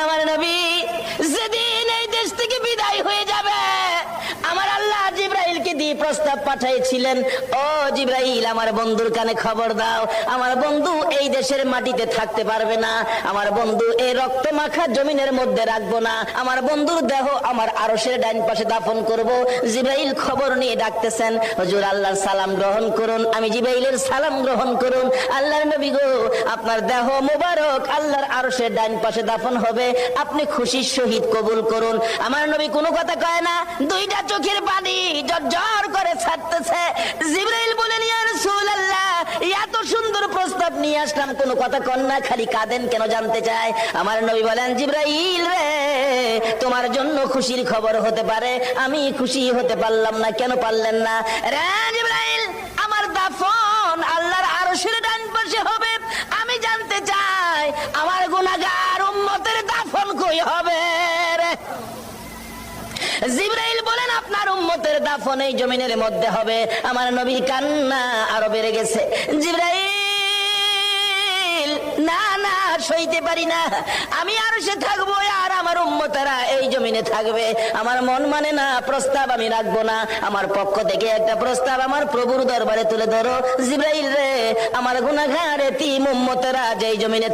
আমার নবী যেদিন এই দেশ থেকে বিদায় হয়ে যাবে, আমার আল্লাহ জিবরাইলকে দিয়ে প্রস্তাব পাঠিয়েছিলেন, ও জিবরাইল, আমার বন্ধুর কানে খবর দাও, আমার বন্ধু এই দেশের মাটিতে থাকতে পারবে না, আমার বন্ধু এই রক্ত মাখা জমিনের মধ্যে রাখবো না, আমার বন্ধুর দেহ আমার আরশের ডাইন পাশে দাফন করব। জিবরাইল খবর নিয়ে ডাকতেছেন, হুজুর আল্লাহর সালাম গ্রহণ করুন। আমি জিবরাইলের সালাম গ্রহণ করুন। আল্লাহর নবী গো, আপনার দেহ মোবারক আল্লাহর আরশের ডাইন পাশে দাফন হবে, আপনি খুশির সহিত কবুল করুন। আমার নবী কোনো কথা কয় না, দুইটা চোখের পানি ঝরঝর করে ছাড়তেছে। জিবরাইল বলেন, ইয়া রাসূলুল্লাহ, এত সুন্দর প্রস্তাব নিয়ে আসলাম, কোনো কথা কন না, খালি কাঁদেন কেন জানতে চায়। আমার নবী বলেন, জিবরাইল রে, তোমার জন্য খুশির খবর হতে পারে, আমি খুশি হতে পারলাম না। কেন পারলেন না? রে জিবরাইল, আমার দাফন আল্লাহর আরশের ডান পাশে হবে, আমি জানতে চাই আমার গুনাহগার উম্মতের দাফন কই হবে রে? জিবরাইল বলেন, আপনার উম্মতের দাফন এই জমিনের মধ্যে হবে। আমার নবীর কান্না আরো বেড়ে গেছে। জিবরাইল, না না, সইতে পারি না, আমি আরশে থাকবো আর আমার উম্মতেরা এই জমিনে থাকবে। আমার মন মানে না, প্রস্তাব আমি রাখবো না। আমার পক্ষ থেকে একটা প্রস্তাব আমার প্রভুর দরবারে তুলে ধরো। জিবরাইল রে, আমার গুনাহগার এতিম উম্মতেরা যেই জমিনে